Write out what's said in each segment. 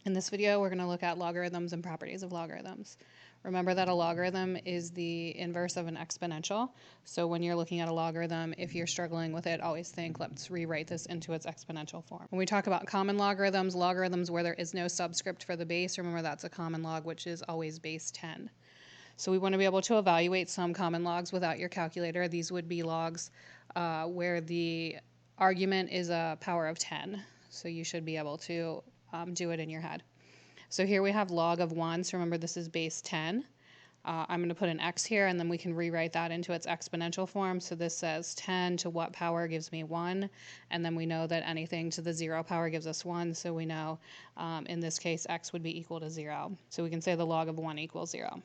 In this video, we're going to look at logarithms and properties of logarithms. Remember that a logarithm is the inverse of an exponential. So when you're looking at a logarithm, if you're struggling with it, always think, let's rewrite this into its exponential form. When we talk about common logarithms, logarithms where there is no subscript for the base, remember that's a common log, which is always base 10. So we want to be able to evaluate some common logs without your calculator. These would be logs where the argument is a power of 10. So you should be able to do it in your head. So here we have log of 1. So remember this is base 10. I'm going to put an x here, and then we can rewrite that into its exponential form. So this says 10 to what power gives me 1, and then we know that anything to the 0 power gives us 1, so we know in this case x would be equal to 0. So we can say the log of 1 equals 0.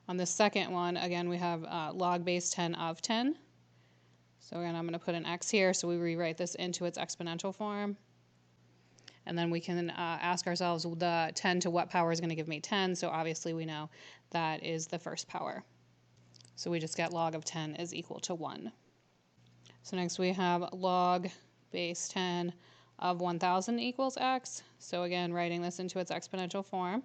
On the second one, again, we have log base 10 of 10. So again, I'm going to put an x here, so we rewrite this into its exponential form. And then we can ask ourselves, the 10 to what power is going to give me 10? So obviously we know that is the first power. So we just get log of 10 is equal to 1. So next we have log base 10 of 1,000 equals x. So again, writing this into its exponential form.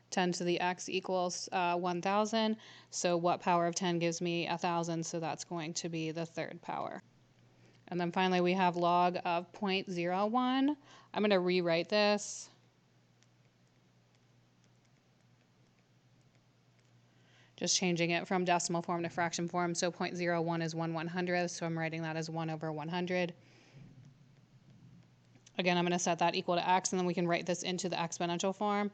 10 to the x equals 1,000. So what power of 10 gives me 1,000? So that's going to be the third power. And then finally we have log of 0.01. I'm going to rewrite this. Just changing it from decimal form to fraction form. So 0.01 is 1/100th. So I'm writing that as 1 over 100. Again, I'm going to set that equal to x, and then we can write this into the exponential form.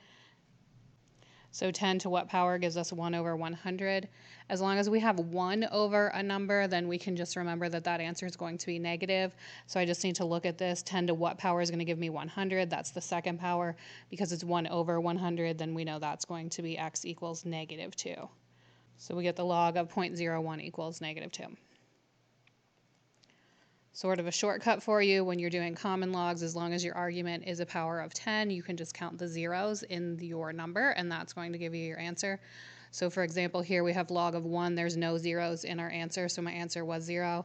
So 10 to what power gives us 1 over 100. As long as we have 1 over a number, then we can just remember that that answer is going to be negative. So I just need to look at this. 10 to what power is going to give me 100? That's the second power. Because it's 1 over 100, then we know that's going to be x equals negative 2. So we get the log of 0.01 equals negative 2. Sort of a shortcut for you when you're doing common logs, as long as your argument is a power of 10, you can just count the zeros in your number, and that's going to give you your answer. So for example, here we have log of 1, there's no zeros in our answer, so my answer was 0.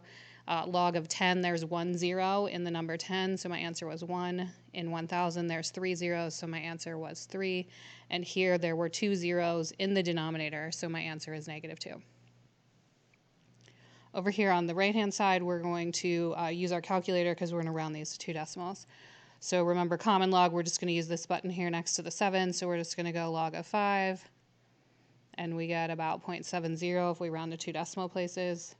Log of 10, there's 1 0 in the number 10, so my answer was 1. In 1,000, there's 3 zeros, so my answer was 3. And here there were 2 zeros in the denominator, so my answer is negative 2. Over here on the right-hand side, we're going to use our calculator because we're going to round these to 2 decimals. So remember, common log, we're just going to use this button here next to the 7, so we're just going to go log of 5, and we get about 0.70 if we round to 2 decimal places.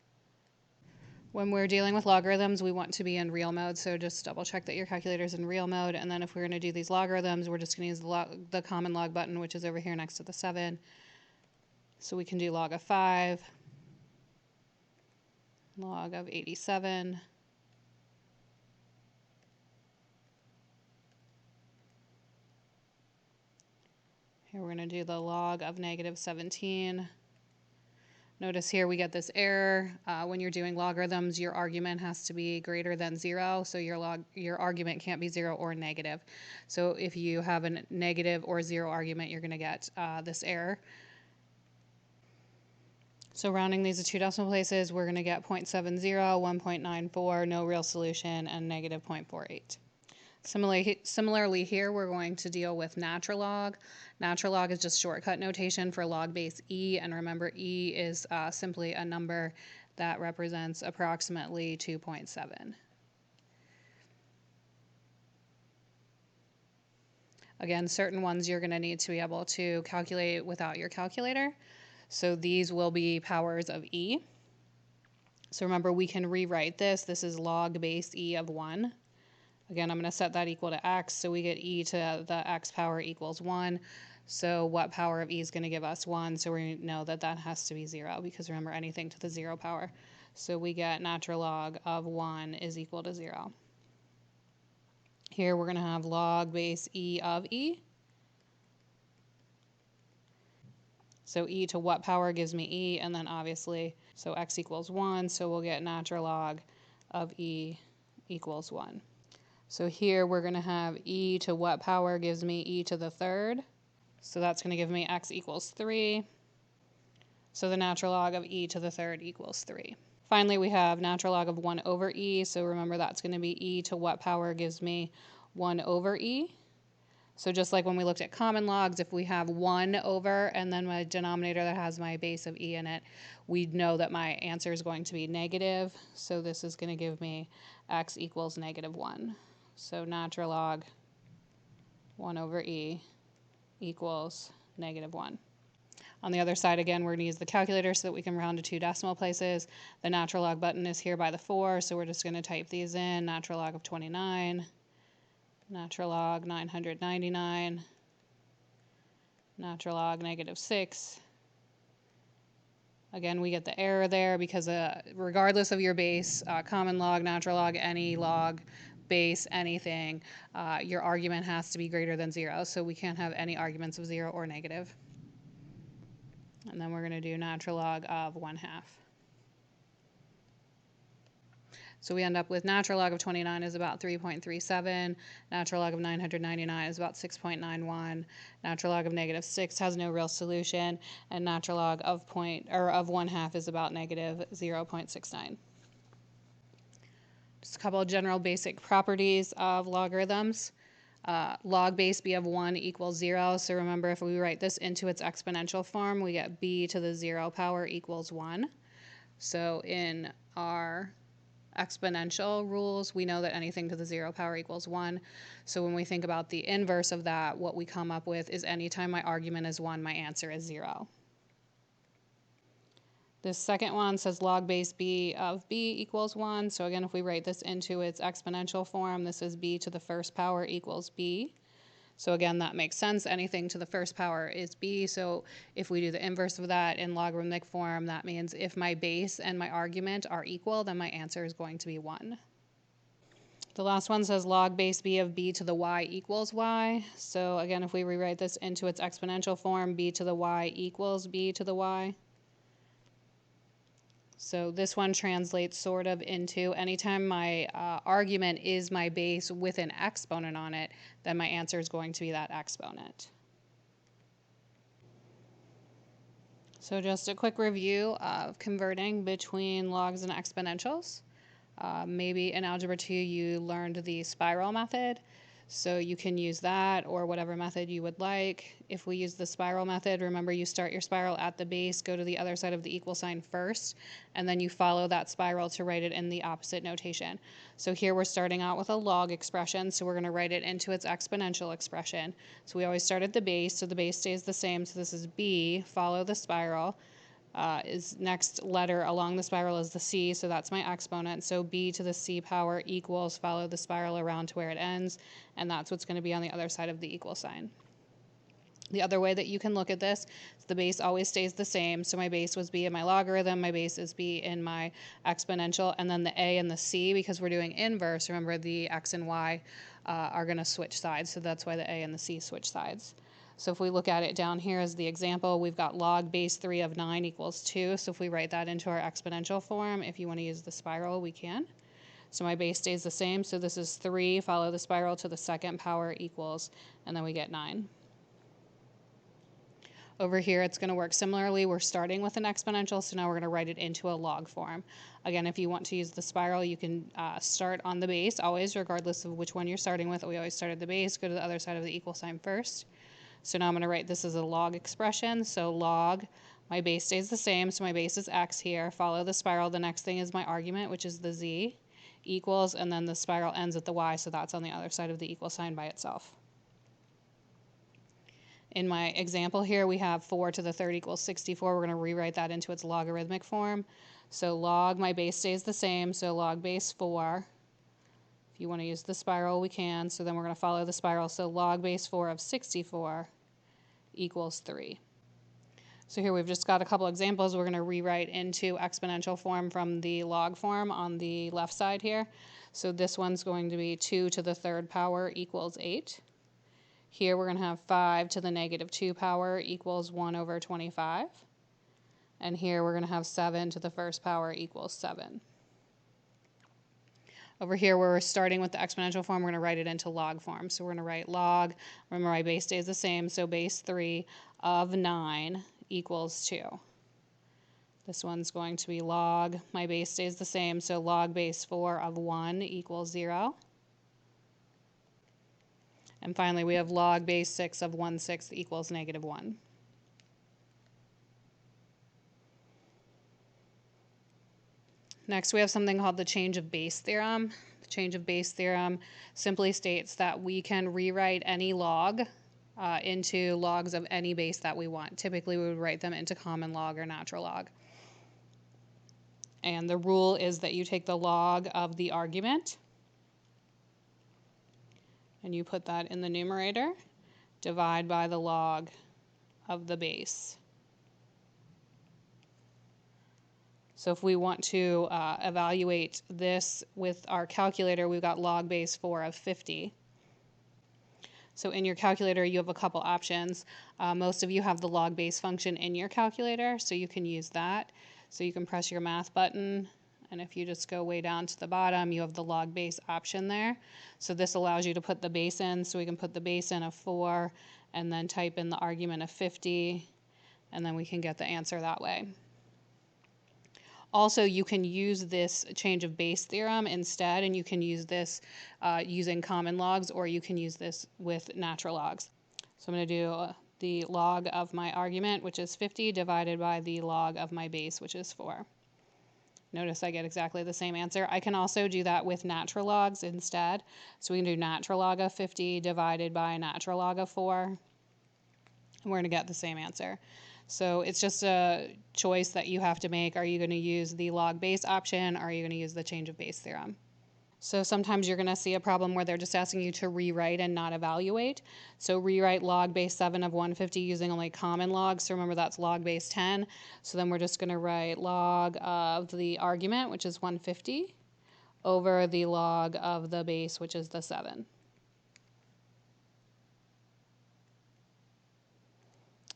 When we're dealing with logarithms, we want to be in real mode, so just double check that your calculator is in real mode, and then if we're going to do these logarithms, we're just going to use the common log button, which is over here next to the 7. So we can do log of 5. Log of 87, here we're going to do the log of negative 17. Notice here we get this error. When you're doing logarithms, your argument has to be greater than 0, so your argument can't be 0 or negative. So if you have a negative or 0 argument, you're going to get this error. So rounding these to 2 decimal places, we're going to get 0.70, 1.94, no real solution, and negative 0.48. Similarly here, we're going to deal with natural log. Natural log is just shortcut notation for log base e, and remember e is simply a number that represents approximately 2.7. Again, certain ones you're going to need to be able to calculate without your calculator. So these will be powers of e. So remember, we can rewrite this. This is log base e of 1. Again, I'm going to set that equal to x, so we get e to the x power equals 1. So what power of e is going to give us 1? So we know that that has to be 0, because remember, anything to the 0 power. So we get natural log of 1 is equal to 0. Here we're going to have log base e of e. So e to what power gives me e, and then obviously, so x equals 1, so we'll get natural log of e equals 1. So here we're going to have e to what power gives me e to the third. So that's going to give me x equals 3. So the natural log of e to the third equals 3. Finally, we have natural log of 1 over e. So remember, that's going to be e to what power gives me 1 over e. So just like when we looked at common logs, if we have 1 over and then my denominator that has my base of e in it, we know that my answer is going to be negative. So this is going to give me x equals -1. So natural log 1 over e equals -1. On the other side, again, we're going to use the calculator so that we can round to 2 decimal places. The natural log button is here by the 4, so we're just going to type these in. Natural log of 29, natural log 999, natural log -6. Again, we get the error there because regardless of your base, common log, natural log, any log, base, anything, your argument has to be greater than 0. So we can't have any arguments of 0 or negative. And then we're going to do natural log of 1/2. So we end up with natural log of 29 is about 3.37. Natural log of 999 is about 6.91. Natural log of -6 has no real solution. And natural log of 1/2 is about -0.69. Just a couple of general basic properties of logarithms. Log base b of 1 equals 0. So remember, if we write this into its exponential form, we get b to the 0 power equals 1. So in our exponential rules, we know that anything to the 0 power equals 1. So when we think about the inverse of that, what we come up with is anytime my argument is 1, my answer is 0. This second one says log base b of b equals 1. So again, if we write this into its exponential form, this is b to the first power equals b. So again, that makes sense. Anything to the first power is b. So if we do the inverse of that in logarithmic form, that means if my base and my argument are equal, then my answer is going to be 1. The last one says log base b of b to the y equals y. So again, if we rewrite this into its exponential form, b to the y equals b to the y. So this one translates sort of into anytime my argument is my base with an exponent on it, then my answer is going to be that exponent. So just a quick review of converting between logs and exponentials. Maybe in Algebra 2 you learned the spiral method. So you can use that or whatever method you would like. If we use the spiral method, remember you start your spiral at the base, go to the other side of the equal sign first, and then you follow that spiral to write it in the opposite notation. So here we're starting out with a log expression, so we're going to write it into its exponential expression. So we always start at the base, so the base stays the same, so this is b, follow the spiral. Is next letter along the spiral is the c, so that's my exponent. So b to the c power equals, follow the spiral around to where it ends, and that's what's going to be on the other side of the equal sign. The other way that you can look at this is the base always stays the same. So my base was b in my logarithm, my base is b in my exponential, and then the a and the c, because we're doing inverse, remember the x and y are going to switch sides, so that's why the a and the c switch sides. So if we look at it down here as the example, we've got log base 3 of 9 equals 2. So if we write that into our exponential form, if you want to use the spiral, we can. So my base stays the same. So this is 3, follow the spiral to the second power equals, and then we get 9. Over here, it's going to work similarly. We're starting with an exponential, so now we're going to write it into a log form. Again, if you want to use the spiral, you can start on the base, always, regardless of which one you're starting with. We always start at the base, go to the other side of the equal sign first. So now I'm going to write this as a log expression. So log, my base stays the same, so my base is x here. Follow the spiral. The next thing is my argument, which is the z, equals, and then the spiral ends at the y, so that's on the other side of the equal sign by itself. In my example here, we have 4 to the third equals 64. We're going to rewrite that into its logarithmic form. So log, my base stays the same, so log base 4. If you want to use the spiral, we can. So then we're going to follow the spiral. So log base 4 of 64 equals 3. So here we've just got a couple examples we're going to rewrite into exponential form from the log form on the left side here. So this one's going to be 2 to the third power equals 8. Here we're going to have 5 to the -2 power equals 1 over 25. And here we're going to have 7 to the first power equals 7. Over here, where we're starting with the exponential form, we're going to write it into log form. So we're going to write log, remember my base stays the same, so base 3 of 9 equals 2. This one's going to be log, my base stays the same, so log base 4 of 1 equals 0. And finally, we have log base 6 of 1/6 equals -1. Next, we have something called the change of base theorem. The change of base theorem simply states that we can rewrite any log into logs of any base that we want. Typically, we would write them into common log or natural log. And the rule is that you take the log of the argument and you put that in the numerator, divide by the log of the base. So if we want to evaluate this with our calculator, we've got log base 4 of 50. So in your calculator, you have a couple options. Most of you have the log base function in your calculator, so you can use that. So you can press your math button, and if you just go way down to the bottom, you have the log base option there. So this allows you to put the base in, so we can put the base in of 4, and then type in the argument of 50, and then we can get the answer that way. Also, you can use this change of base theorem instead, and you can use this using common logs, or you can use this with natural logs. So I'm going to do the log of my argument, which is 50, divided by the log of my base, which is 4. Notice I get exactly the same answer. I can also do that with natural logs instead. So we can do natural log of 50 divided by natural log of 4, and we're going to get the same answer. So it's just a choice that you have to make. Are you going to use the log base option, or are you going to use the change of base theorem? So sometimes you're going to see a problem where they're just asking you to rewrite and not evaluate. So rewrite log base 7 of 150 using only common logs. So remember, that's log base 10. So then we're just going to write log of the argument, which is 150, over the log of the base, which is the 7.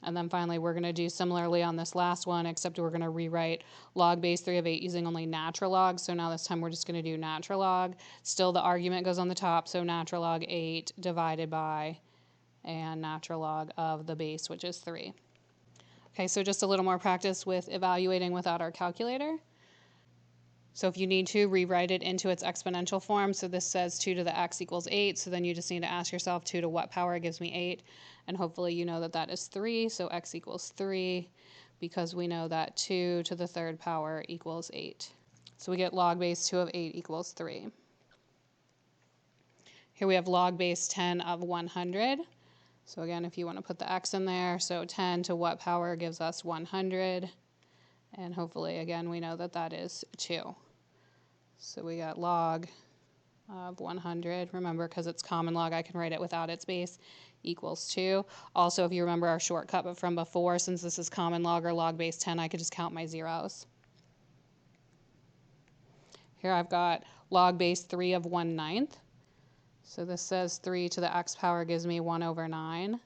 And then finally, we're going to do similarly on this last one, except we're going to rewrite log base 3 of 8 using only natural log. So now this time we're just going to do natural log. Still the argument goes on the top, so natural log 8 divided by, and natural log of the base, which is 3. Okay, so just a little more practice with evaluating without our calculator. So if you need to, rewrite it into its exponential form. So this says 2 to the x equals 8. So then you just need to ask yourself 2 to what power gives me 8. And hopefully you know that that is 3. So x equals 3, because we know that 2 to the third power equals 8. So we get log base 2 of 8 equals 3. Here we have log base 10 of 100. So again, if you want to put the x in there, so 10 to what power gives us 100. And hopefully, again, we know that that is 2. So we got log of 100. Remember, because it's common log, I can write it without its base, equals 2. Also, if you remember our shortcut from before, since this is common log or log base 10, I could just count my zeros. Here I've got log base 3 of 1/9. So this says 3 to the x power gives me 1 over 9.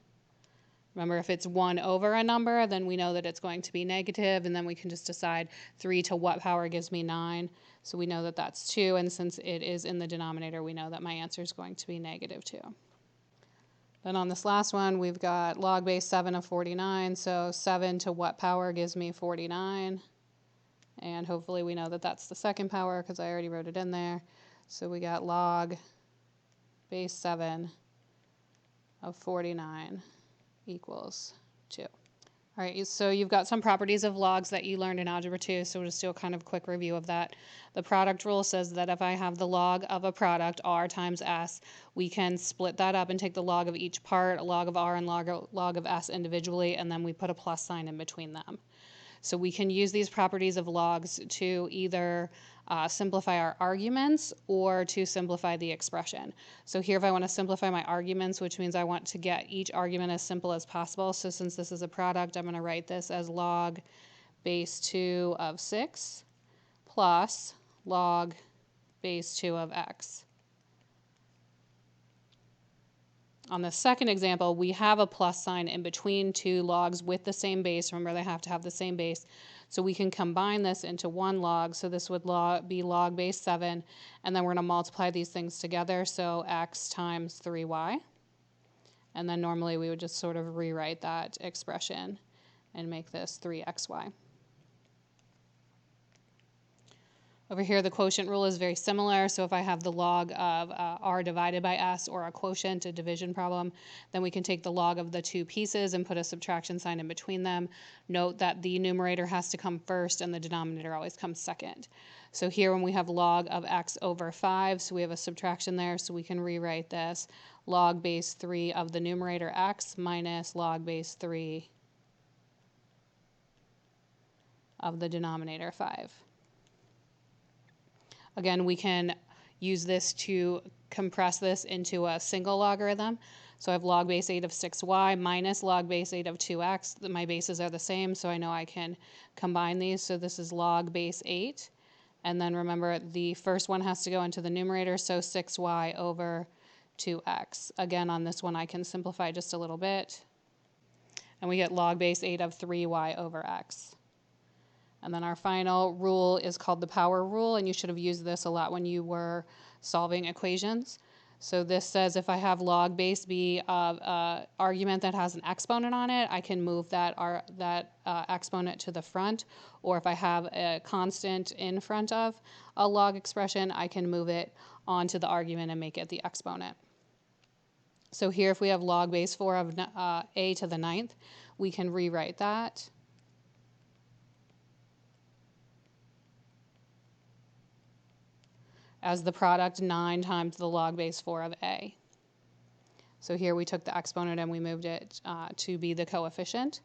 Remember, if it's 1 over a number, then we know that it's going to be negative, and then we can just decide 3 to what power gives me 9. So we know that that's 2, and since it is in the denominator, we know that my answer is going to be -2. Then on this last one, we've got log base 7 of 49. So 7 to what power gives me 49? And hopefully we know that that's the second power, because I already wrote it in there. So we got log base 7 of 49 equals 2. All right, so you've got some properties of logs that you learned in Algebra 2, so we'll just do a kind of quick review of that. The product rule says that if I have the log of a product, r times s, we can split that up and take the log of each part, a log of r and log of s individually, and then we put a plus sign in between them. So we can use these properties of logs to either simplify our arguments or to simplify the expression. So here if I want to simplify my arguments, which means I want to get each argument as simple as possible. So since this is a product, I'm going to write this as log base 2 of 6 plus log base 2 of x. On the second example, we have a plus sign in between two logs with the same base. Remember, they have to have the same base. So we can combine this into one log. So this would be log base 7. And then we're going to multiply these things together. So x times 3y. And then normally we would just sort of rewrite that expression and make this 3xy. Over here, the quotient rule is very similar. So if I have the log of r divided by s, or a quotient, a division problem, then we can take the log of the two pieces and put a subtraction sign in between them. Note that the numerator has to come first and the denominator always comes second. So here when we have log of x over 5, so we have a subtraction there, so we can rewrite this log base 3 of the numerator x minus log base 3 of the denominator 5. Again, we can use this to compress this into a single logarithm. So I have log base 8 of 6y minus log base 8 of 2x. My bases are the same, so I know I can combine these. So this is log base 8. And then remember, the first one has to go into the numerator, so 6y over 2x. Again, on this one, I can simplify just a little bit. And we get log base 8 of 3y over x. And then our final rule is called the power rule, and you should have used this a lot when you were solving equations. So this says if I have log base b of an argument that has an exponent on it, I can move that exponent to the front. Or if I have a constant in front of a log expression, I can move it onto the argument and make it the exponent. So here if we have log base 4 of a to the 9th, we can rewrite that as the product 9 times the log base 4 of a. So here we took the exponent and we moved it to be the coefficient.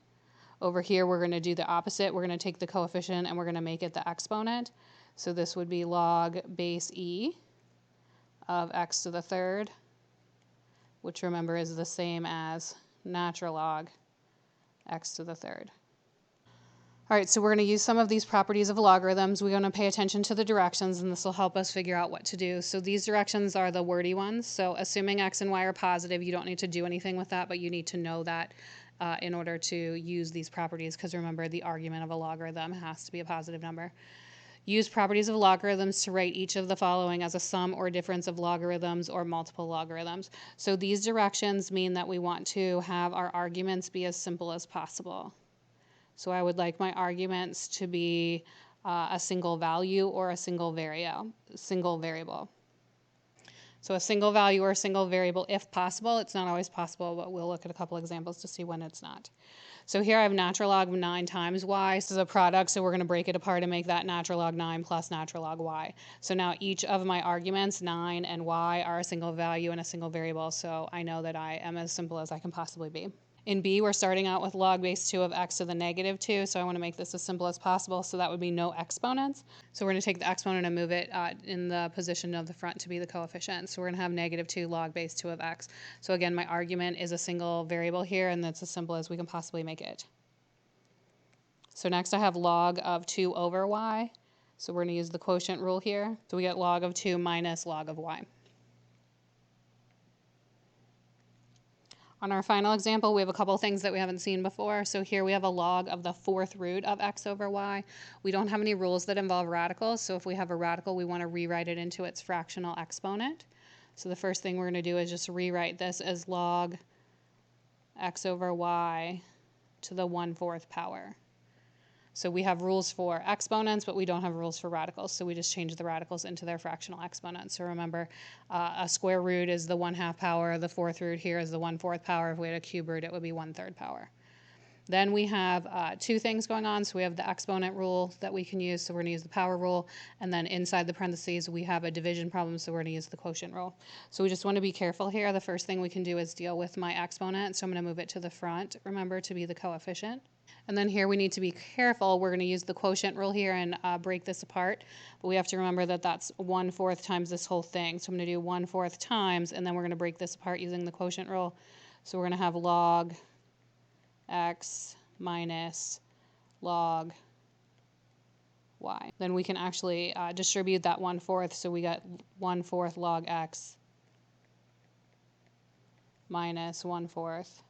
Over here we're going to do the opposite. We're going to take the coefficient and we're going to make it the exponent. So this would be log base e of x to the 3rd, which remember is the same as natural log x to the 3rd. All right, so we're going to use some of these properties of logarithms. We're going to pay attention to the directions, and this will help us figure out what to do. So these directions are the wordy ones. So assuming x and y are positive, you don't need to do anything with that, but you need to know that in order to use these properties, because remember, the argument of a logarithm has to be a positive number. Use properties of logarithms to write each of the following as a sum or difference of logarithms or multiple logarithms. So these directions mean that we want to have our arguments be as simple as possible. So I would like my arguments to be a single value or a single variable. So a single value or a single variable if possible. It's not always possible, but we'll look at a couple examples to see when it's not. So here I have natural log of 9 times y. This is a product, so we're going to break it apart and make that natural log 9 plus natural log y. So now each of my arguments, 9 and y, are a single value and a single variable, so I know that I am as simple as I can possibly be. In B, we're starting out with log base 2 of x to the negative 2, so I want to make this as simple as possible, so that would be no exponents. So we're going to take the exponent and move it in the position of the front to be the coefficient. So we're going to have negative 2 log base 2 of x. So again, my argument is a single variable here, and that's as simple as we can possibly make it. So next I have log of 2 over y. So we're going to use the quotient rule here. So we get log of 2 minus log of y. On our final example, we have a couple things that we haven't seen before. So here we have a log of the 4th root of x over y. We don't have any rules that involve radicals, so if we have a radical, we want to rewrite it into its fractional exponent. So the first thing we're going to do is just rewrite this as log x over y to the 1/4 power. So we have rules for exponents, but we don't have rules for radicals. So we just change the radicals into their fractional exponents. So remember, a square root is the 1/2 power. The 4th root here is the 1/4 power. If we had a cube root, it would be 1/3 power. Then we have two things going on. So we have the exponent rule that we can use. So we're going to use the power rule. And then inside the parentheses, we have a division problem. So we're going to use the quotient rule. So we just want to be careful here. The first thing we can do is deal with my exponent. So I'm going to move it to the front, remember, to be the coefficient. And then here we need to be careful. We're going to use the quotient rule here and break this apart. But we have to remember that that's 1/4 times this whole thing. So I'm going to do 1/4 times, and then we're going to break this apart using the quotient rule. So we're going to have log x minus log y. Then we can actually distribute that 1/4. So we got 1/4 log x minus 1/4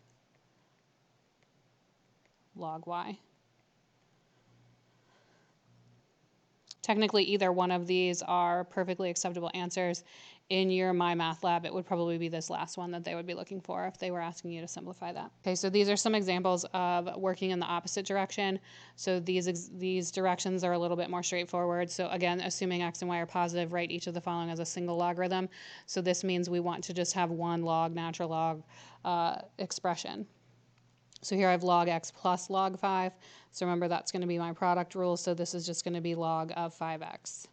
log y. Technically, either one of these are perfectly acceptable answers. in your MyMathLab, it would probably be this last one that they would be looking for if they were asking you to simplify that. Okay, so these are some examples of working in the opposite direction. So these directions are a little bit more straightforward. So again, assuming x and y are positive, write each of the following as a single logarithm. So this means we want to just have one log, natural log expression. So here I have log x plus log 5. So remember, that's going to be my product rule. So this is just going to be log of 5x.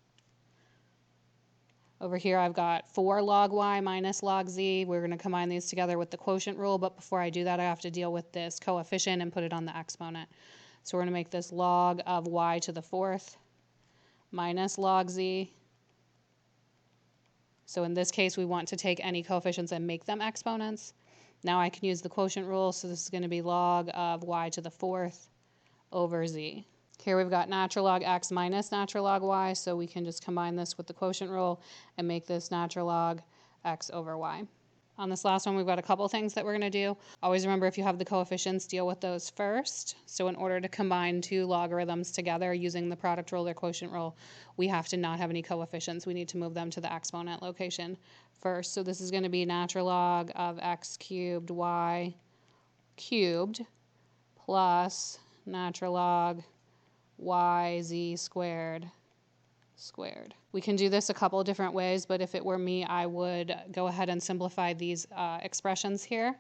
Over here I've got 4 log y minus log z. We're going to combine these together with the quotient rule, but before I do that I have to deal with this coefficient and put it on the exponent. So we're going to make this log of y to the 4th minus log z. So in this case we want to take any coefficients and make them exponents. Now I can use the quotient rule, so this is going to be log of y to the 4th over z. Here we've got natural log x minus natural log y, so we can just combine this with the quotient rule and make this natural log x over y. On this last one, we've got a couple things that we're going to do. Always remember, if you have the coefficients, deal with those first. So in order to combine two logarithms together using the product rule or quotient rule, we have to not have any coefficients. We need to move them to the exponent location first. So this is going to be natural log of x cubed y cubed plus natural log yz squared squared. We can do this a couple of different ways, but if it were me, I would go ahead and simplify these expressions here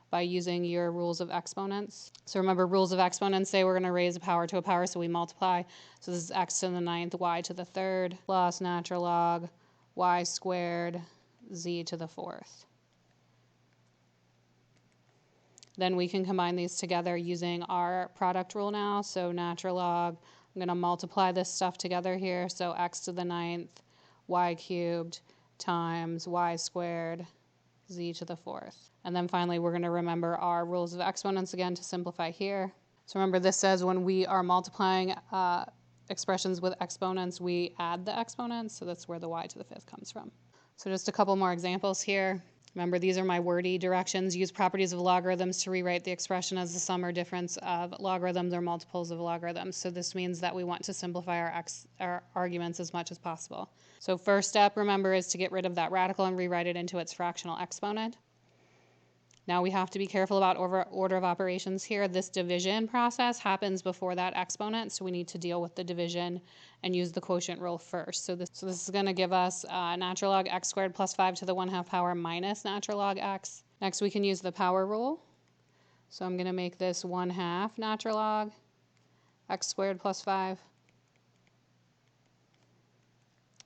by using your rules of exponents. So remember, rules of exponents say we're going to raise a power to a power, so we multiply. So this is x to the 9th, y to the 3rd, plus natural log y squared z to the 4th. Then we can combine these together using our product rule now. So natural log, I'm going to multiply this stuff together here. So x to the 9th, y cubed times y squared, z to the 4th. And then finally, we're going to remember our rules of exponents again to simplify here. So remember, this says when we are multiplying expressions with exponents, we add the exponents. So that's where the y to the 5th comes from. So just a couple more examples here. Remember, these are my wordy directions. Use properties of logarithms to rewrite the expression as the sum or difference of logarithms or multiples of logarithms. So this means that we want to simplify our arguments as much as possible. So first step, remember, is to get rid of that radical and rewrite it into its fractional exponent. Now we have to be careful about order of operations here. This division process happens before that exponent, so we need to deal with the division and use the quotient rule first. So this is going to give us natural log x squared plus 5 to the 1/2 power minus natural log x. Next we can use the power rule. So I'm going to make this 1/2 natural log x squared plus 5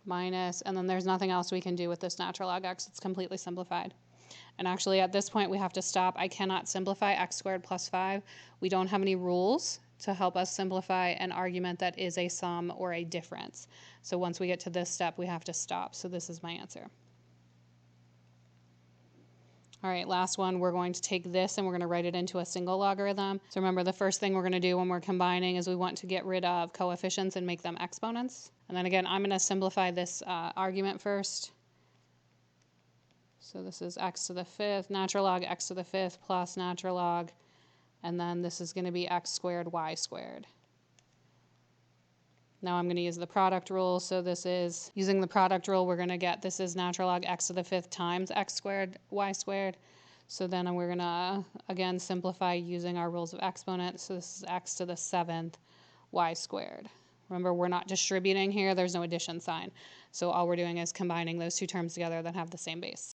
minus, and then there's nothing else we can do with this natural log x. It's completely simplified. And actually at this point we have to stop. I cannot simplify x squared plus 5. We don't have any rules to help us simplify an argument that is a sum or a difference. So once we get to this step, we have to stop. So this is my answer. All right, last one, we're going to take this and we're going to write it into a single logarithm. So remember, the first thing we're going to do when we're combining is we want to get rid of coefficients and make them exponents. And then again, I'm going to simplify this argument first. So this is x to the 5th, natural log x to the 5th plus natural log, and then this is going to be x squared y squared. Now I'm going to use the product rule. So this is, using the product rule, we're going to get, this is natural log x to the 5th times x squared y squared. So then we're going to, again, simplify using our rules of exponents. So this is x to the 7th y squared. Remember, we're not distributing here. There's no addition sign. So all we're doing is combining those two terms together that have the same base.